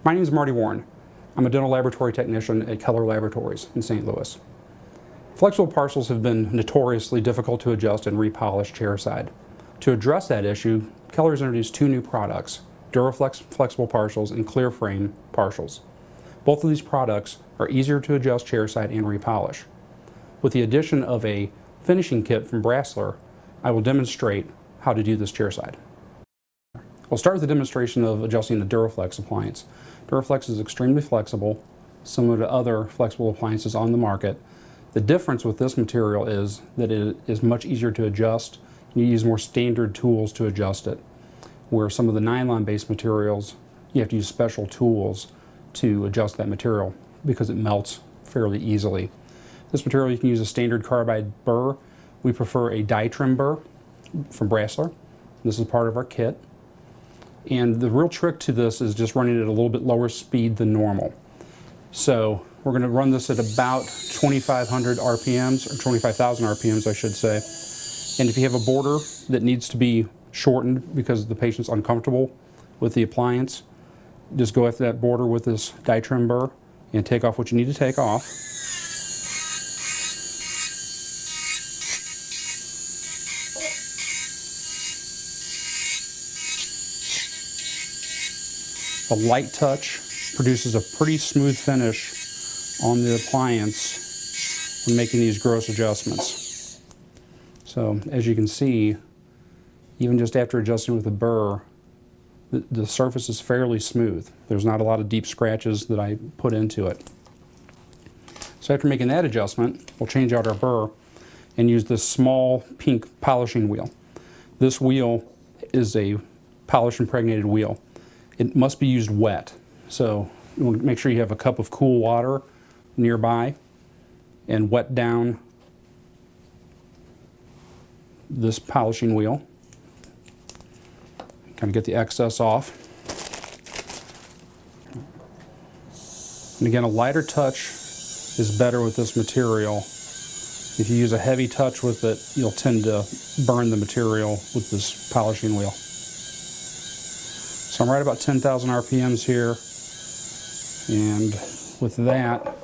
My name is Marty Warren. I'm a dental laboratory technician at Keller Laboratories in St. Louis. Flexible partials have been notoriously difficult to adjust and repolish chairside. To address that issue, Keller has introduced two new products, DuraFlex flexible partials and ClearFrame partials. Both of these products are easier to adjust chairside and repolish. With the addition of a finishing kit from Brasseler, I will demonstrate how to do this chairside. We'll start with the demonstration of adjusting the DuraFlex appliance. DuraFlex is extremely flexible, similar to other flexible appliances on the market. The difference with this material is that it is much easier to adjust. You use more standard tools to adjust it, where some of the nylon-based materials, you have to use special tools to adjust that material because it melts fairly easily. This material, you can use a standard carbide burr. We prefer a die trim burr from Brasseler. This is part of our kit. And the real trick to this is just running it at a little bit lower speed than normal. So we're going to run this at about 2,500 RPMs, or 25,000 RPMs I should say. And if you have a border that needs to be shortened because the patient's uncomfortable with the appliance, just go after that border with this die trim burr and take off what you need to take off. A light touch produces a pretty smooth finish on the appliance when making these gross adjustments. So as you can see, even just after adjusting with a burr, the surface is fairly smooth. There's not a lot of deep scratches that I put into it. So after making that adjustment, we'll change out our burr and use this small pink polishing wheel. This wheel is a polish impregnated wheel. It must be used wet. So you want to make sure you have a cup of cool water nearby and wet down this polishing wheel. Kind of get the excess off. And again, a lighter touch is better with this material. If you use a heavy touch with it, you'll tend to burn the material with this polishing wheel. So I'm right about 10,000 RPMs here, and with that,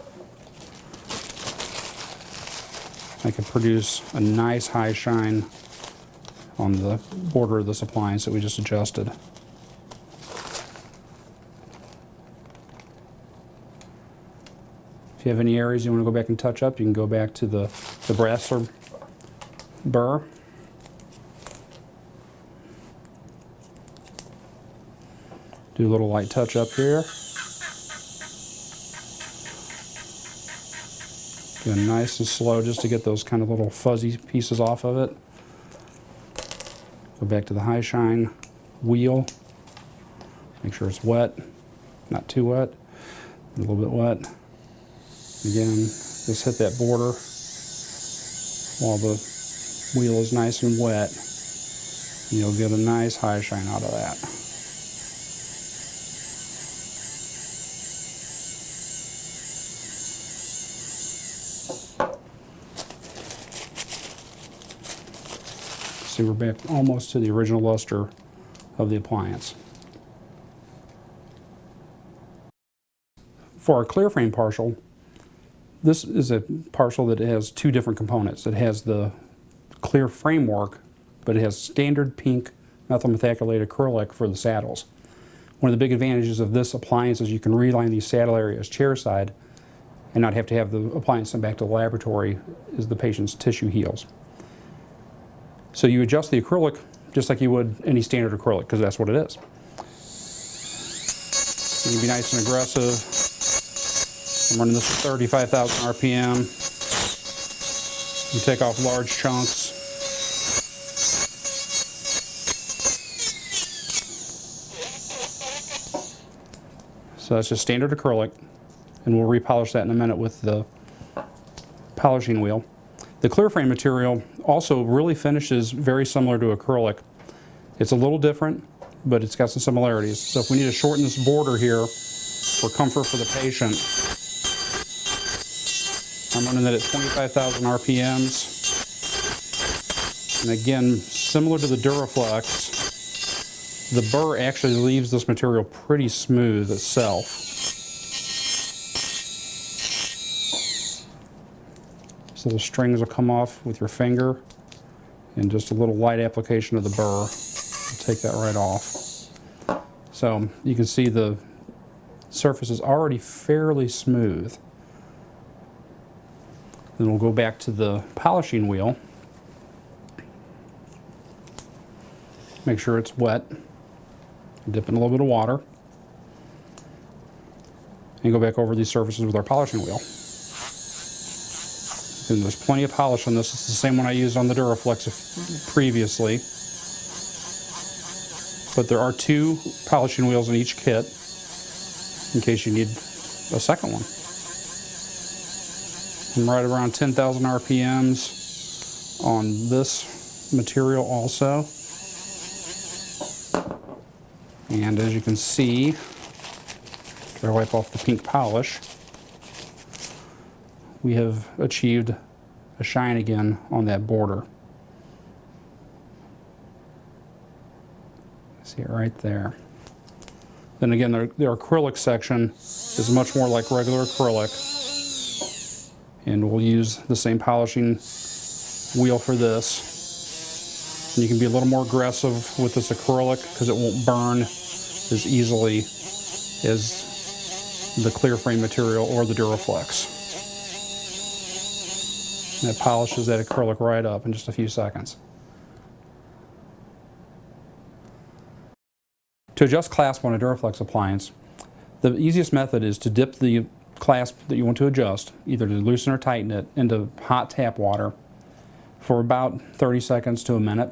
I can produce a nice high shine on the border of this appliance that we just adjusted. If you have any areas you want to go back and touch up, you can go back to the Brasseler burr. Do a little light touch up here. Doing nice and slow just to get those kind of little fuzzy pieces off of it. Go back to the high shine wheel. Make sure it's wet, not too wet, a little bit wet. Again, just hit that border while the wheel is nice and wet. And you'll get a nice high shine out of that. See, we're back almost to the original luster of the appliance. For our ClearFrame partial, this is a partial that has two different components. It has the clear framework, but it has standard pink methyl methacrylate acrylic for the saddles. One of the big advantages of this appliance is you can reline these saddle areas chairside and not have to have the appliance sent back to the laboratory as the patient's tissue heals. So you adjust the acrylic just like you would any standard acrylic, because that's what it is. You can be nice and aggressive. I'm running this at 35,000 RPM. You take off large chunks. So that's just standard acrylic, and we'll repolish that in a minute with the polishing wheel. The ClearFrame material also really finishes very similar to acrylic. It's a little different, but it's got some similarities. So if we need to shorten this border here for comfort for the patient, I'm running that at 25,000 RPMs. And again, similar to the DuraFlex, The burr actually leaves this material pretty smooth itself. These little strings will come off with your finger, and just a little light application of the burr will take that right off. So you can see the surface is already fairly smooth. Then we'll go back to the polishing wheel. Make sure it's wet. Dip in a little bit of water. And go back over these surfaces with our polishing wheel. And there's plenty of polish on this. It's the same one I used on the Dura-Flex previously. But there are 2 polishing wheels in each kit, in case you need a second one. I'm right around 10,000 RPMs on this material also. And as you can see, if I wipe off the pink polish, we have achieved a shine again on that border. See it right there. Then again, the acrylic section is much more like regular acrylic, and we'll use the same polishing wheel for this. And you can be a little more aggressive with this acrylic because it won't burn as easily as the ClearFrame material or the DuraFlex. And it polishes that acrylic right up in just a few seconds. To adjust clasp on a DuraFlex appliance, the easiest method is to dip the clasp that you want to adjust, either to loosen or tighten it, into hot tap water for about 30 seconds to a minute.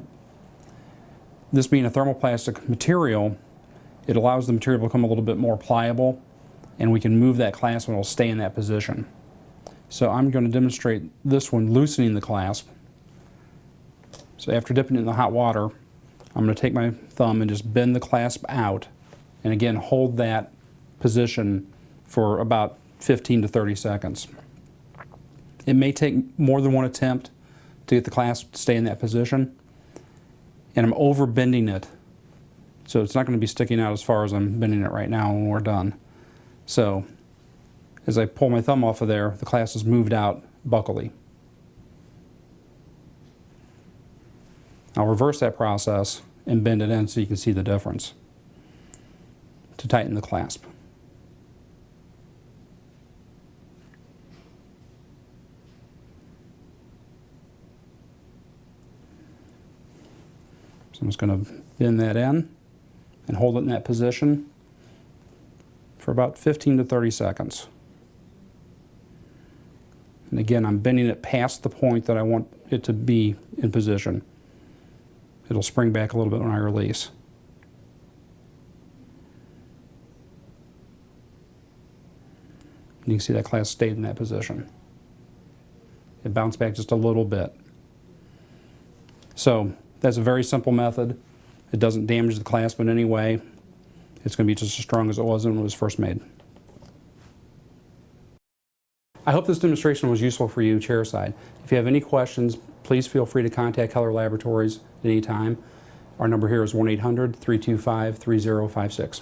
This being a thermoplastic material, it allows the material to become a little bit more pliable, and we can move that clasp and it'll stay in that position. So I'm going to demonstrate this one loosening the clasp. So after dipping it in the hot water, I'm going to take my thumb and just bend the clasp out, and again hold that position for about 15 to 30 seconds. It may take more than one attempt to get the clasp to stay in that position, and I'm over bending it, so it's not going to be sticking out as far as I'm bending it right now when we're done. So as I pull my thumb off of there, the clasp is moved out buccally. I'll reverse that process and bend it in so you can see the difference to tighten the clasp. So I'm just going to bend that in and hold it in that position for about 15 to 30 seconds. And again, I'm bending it past the point that I want it to be in position. It'll spring back a little bit when I release. You can see that clasp stayed in that position. It bounced back just a little bit. So that's a very simple method. It doesn't damage the clasp in any way. It's going to be just as strong as it was when it was first made. I hope this demonstration was useful for you chairside. If you have any questions, please feel free to contact Keller Laboratories at any time. Our number here is 1-800-325-3056.